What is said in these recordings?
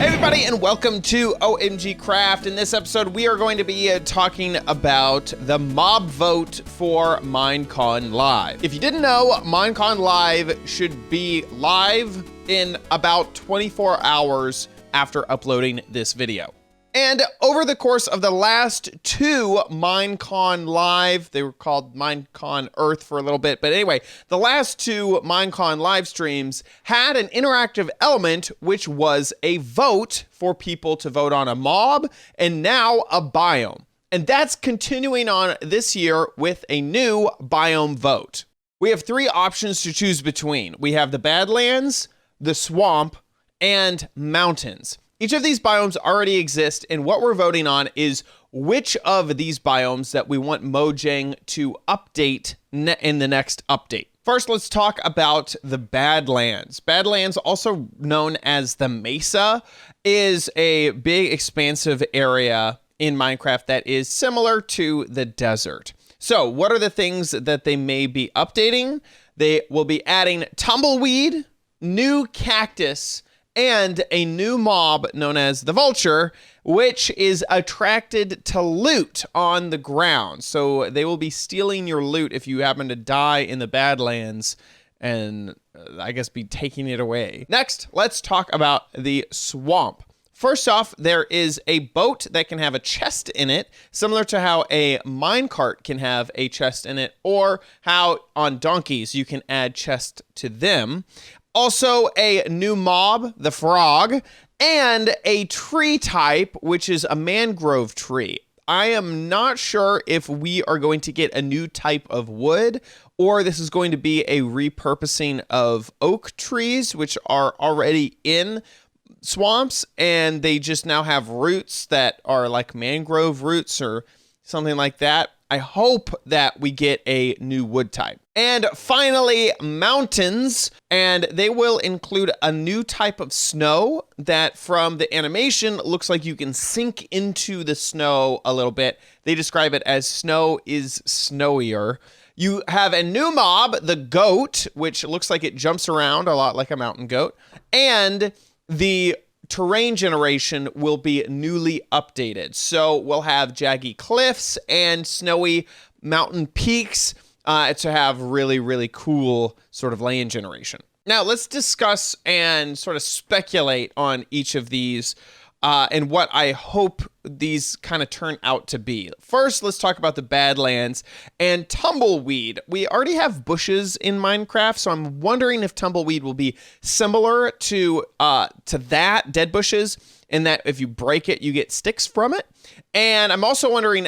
Hey everybody, and welcome to OMG Craft. In this episode, we are going to be talking about the mob vote for Minecon Live. If you didn't know, Minecon Live should be live in about 24 hours after uploading this video. And over the course of the last two Minecon Live, they were called Minecon Earth for a little bit, but anyway, the last two Minecon live streams had an interactive element, which was a vote for people to vote on a mob and now a biome. And that's continuing on this year with a new biome vote. We have three options to choose between. We have the Badlands, the swamp, and mountains. Each of these biomes already exist, and what we're voting on is which of these biomes that we want Mojang to update in the next update. First, let's talk about the Badlands. Badlands, also known as the Mesa, is a big, expansive area in Minecraft that is similar to the desert. So, what are the things that they may be updating? They will be adding tumbleweed, new cactus, and a new mob known as the vulture, which is attracted to loot on the ground. So they will be stealing your loot if you happen to die in the Badlands and I guess be taking it away. Next, let's talk about the swamp. First off, there is a boat that can have a chest in it, similar to how a minecart can have a chest in it, or how on donkeys you can add chests to them. Also, a new mob, the frog, and a tree type, which is a mangrove tree. I am not sure if we are going to get a new type of wood, or this is going to be a repurposing of oak trees, which are already in swamps, and they just now have roots that are like mangrove roots or something like that. I hope that we get a new wood type. And finally, mountains, and they will include a new type of snow that from the animation looks like you can sink into the snow a little bit. They describe it as snow is snowier. You have a new mob, the goat, which looks like it jumps around a lot like a mountain goat, and the terrain generation will be newly updated. So we'll have jaggy cliffs and snowy mountain peaks to have really, really cool sort of land generation. Now let's discuss and sort of speculate on each of these and what I hope these kind of turn out to be. First, let's talk about the Badlands and tumbleweed. We already have bushes in Minecraft, so I'm wondering if tumbleweed will be similar to that, dead bushes, in that if you break it, you get sticks from it. And I'm also wondering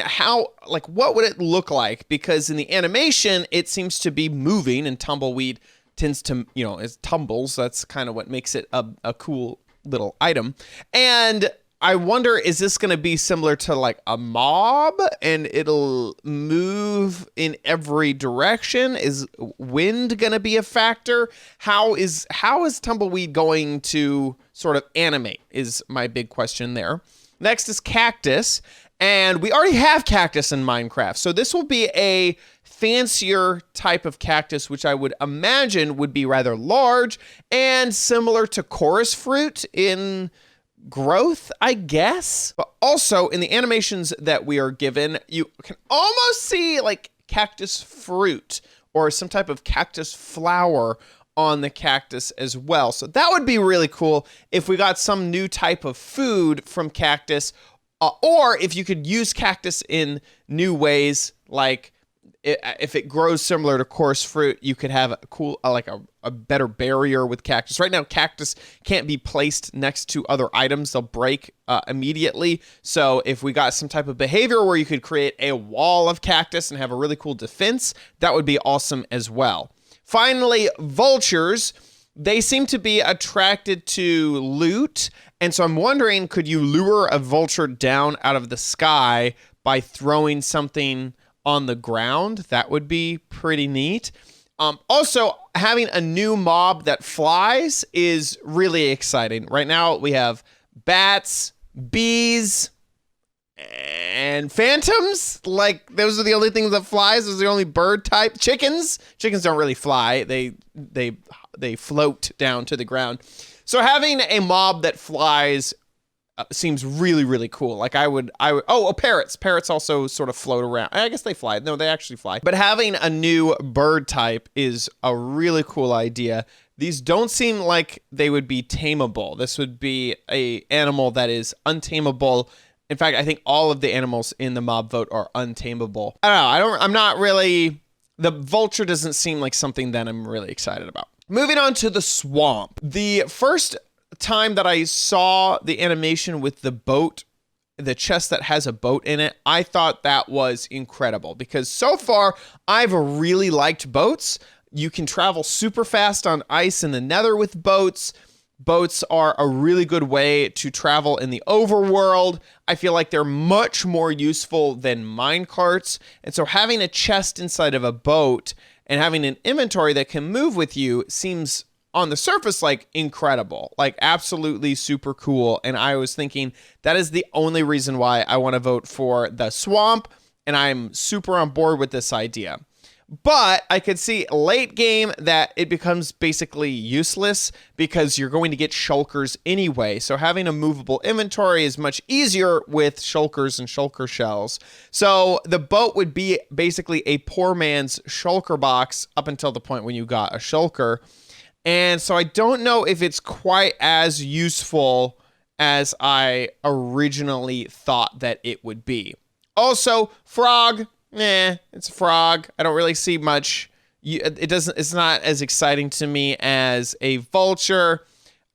what would it look like? Because in the animation, it seems to be moving, and tumbleweed tends to, it tumbles. That's kind of what makes it a cool little item. And I wonder, is this going to be similar to like a mob and it'll move in every direction? Is wind going to be a factor? How is tumbleweed going to sort of animate is my big question there. Next is cactus, and we already have cactus in Minecraft. So this will be a fancier type of cactus, which I would imagine would be rather large and similar to chorus fruit in growth, I guess. But also in the animations that we are given, you can almost see like cactus fruit or some type of cactus flower on the cactus as well. So that would be really cool if we got some new type of food from cactus, or if you could use cactus in new ways, like if it grows similar to coarse fruit, you could have a cool, a better barrier with cactus. Right now, cactus can't be placed next to other items. They'll break immediately. So if we got some type of behavior where you could create a wall of cactus and have a really cool defense, that would be awesome as well. Finally, vultures. They seem to be attracted to loot. And so I'm wondering, could you lure a vulture down out of the sky by throwing something on the ground? That would be pretty neat. Also, having a new mob that flies is really exciting. Right now, we have bats, bees, and phantoms. Like, those are the only things that flies. Those are the only bird type. Chickens don't really fly. They float down to the ground. So having a mob that flies seems really, really cool. Like oh, parrots. Parrots also sort of float around. I guess they fly. No, they actually fly. But having a new bird type is a really cool idea. These don't seem like they would be tameable. This would be a animal that is untamable. In fact, I think all of the animals in the mob vote are untamable. I don't know. I'm not really, the vulture doesn't seem like something that I'm really excited about. Moving on to the swamp. The first time that I saw the animation with the boat, the chest that has a boat in it, I thought that was incredible because so far I've really liked boats. You can travel super fast on ice in the nether with boats. Boats are a really good way to travel in the overworld. I feel like they're much more useful than minecarts. And so having a chest inside of a boat and having an inventory that can move with you seems on the surface like incredible, like absolutely super cool. And I was thinking that is the only reason why I want to vote for the swamp. And I'm super on board with this idea. But I could see late game that it becomes basically useless because you're going to get shulkers anyway. So having a movable inventory is much easier with shulkers and shulker shells. So the boat would be basically a poor man's shulker box up until the point when you got a shulker. And so I don't know if it's quite as useful as I originally thought that it would be. Also, frog. It's a frog. I don't really see much. It's not as exciting to me as a vulture.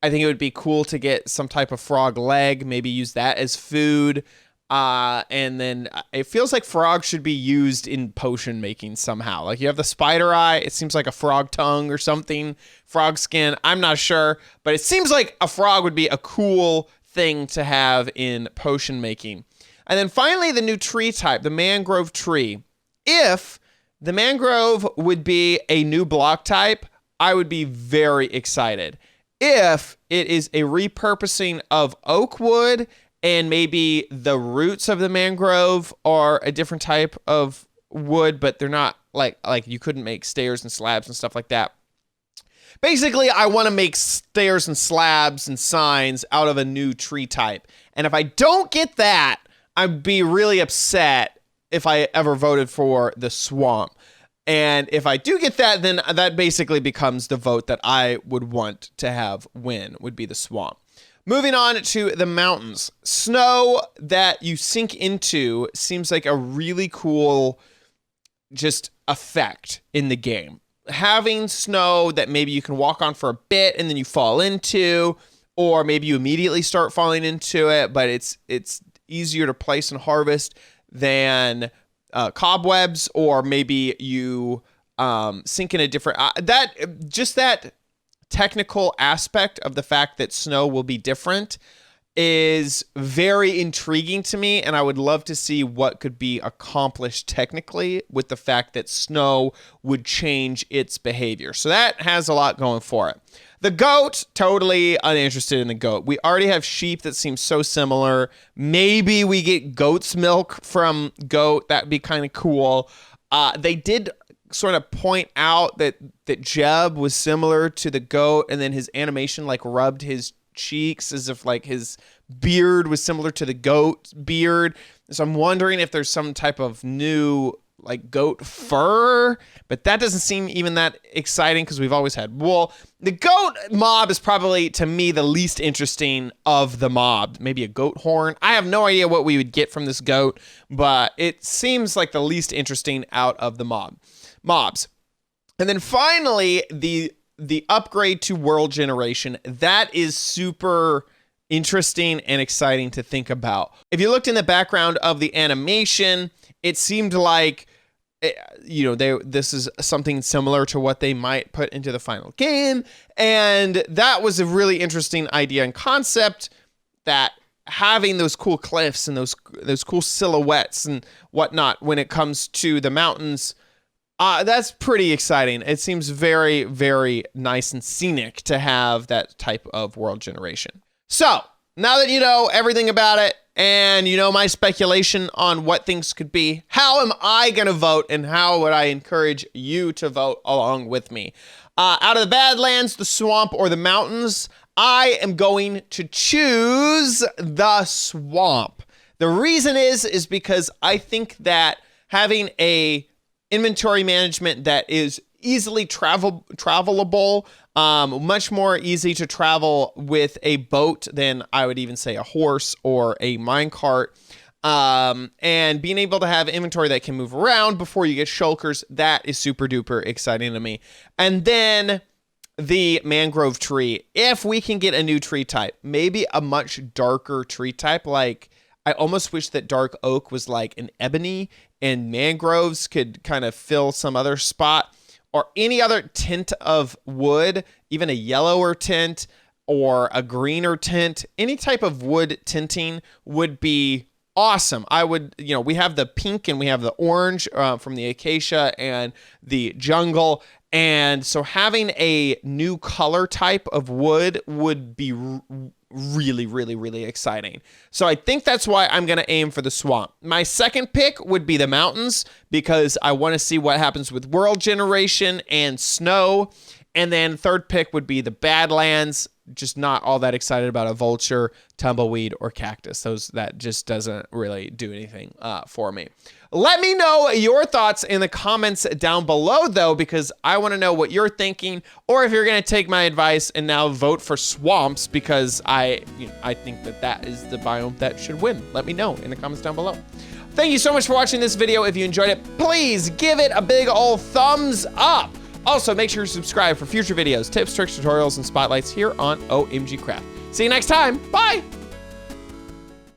I think it would be cool to get some type of frog leg, maybe use that as food. And then it feels like frog should be used in potion making somehow. Like you have the spider eye. It seems like a frog tongue or something. Frog skin. I'm not sure, but it seems like a frog would be a cool thing to have in potion making. And then finally, the new tree type, the mangrove tree. If the mangrove would be a new block type, I would be very excited. If it is a repurposing of oak wood and maybe the roots of the mangrove are a different type of wood, but they're not like you couldn't make stairs and slabs and stuff like that. Basically, I want to make stairs and slabs and signs out of a new tree type. And if I don't get that, I'd be really upset if I ever voted for the swamp. And if I do get that, then that basically becomes the vote that I would want to have win, would be the swamp. Moving on to the mountains. Snow that you sink into seems like a really cool just effect in the game. Having snow that maybe you can walk on for a bit and then you fall into, or maybe you immediately start falling into it, but it's easier to place and harvest than cobwebs, or maybe you sink in a different that technical aspect of the fact that snow will be different is very intriguing to me, and I would love to see what could be accomplished technically with the fact that snow would change its behavior. So that has a lot going for it. The goat, totally uninterested in the goat. We already have sheep that seem so similar. Maybe we get goat's milk from goat. That'd be kind of cool. They did sort of point out that Jeb was similar to the goat, and then his animation like rubbed his cheeks as if like his beard was similar to the goat beard. So I'm wondering if there's some type of new like goat fur, but that doesn't seem even that exciting because we've always had wool. The goat mob is probably, to me, the least interesting of the mob. Maybe a goat horn. I have no idea what we would get from this goat, but it seems like the least interesting out of the mobs. And then finally, the upgrade to world generation. That is super interesting and exciting to think about. If you looked in the background of the animation, it seemed like this is something similar to what they might put into the final game. And that was a really interesting idea and concept, that having those cool cliffs and those cool silhouettes and whatnot when it comes to the mountains, that's pretty exciting. It seems very, very nice and scenic to have that type of world generation. So now that you know everything about it, and you know my speculation on what things could be, how am I going to vote, and how would I encourage you to vote along with me? Out of the Badlands, the swamp, or the mountains, I am going to choose the swamp. The reason is because I think that having a inventory management that is easily travelable, much more easy to travel with a boat than I would even say a horse or a minecart. And being able to have inventory that can move around before you get shulkers, that is super duper exciting to me. And then the mangrove tree, if we can get a new tree type, maybe a much darker tree type, like I almost wish that dark oak was like an ebony and mangroves could kind of fill some other spot, or any other tint of wood, even a yellower tint or a greener tint. Any type of wood tinting would be awesome. I would, we have the pink and we have the orange from the acacia and the jungle. And so having a new color type of wood would be really, really, really exciting. So I think that's why I'm going to aim for the swamp. My second pick would be the mountains, because I want to see what happens with world generation and snow. And then third pick would be the Badlands. Just not all that excited about a vulture, tumbleweed, or cactus. That just doesn't really do anything for me. Let me know your thoughts in the comments down below, though, because I want to know what you're thinking, or if you're going to take my advice and now vote for swamps, because I think that is the biome that should win. Let me know in the comments down below. Thank you so much for watching this video. If you enjoyed it, please give it a big old thumbs up. Also, make sure to subscribe for future videos, tips, tricks, tutorials, and spotlights here on OMG Craft. See you next time. Bye.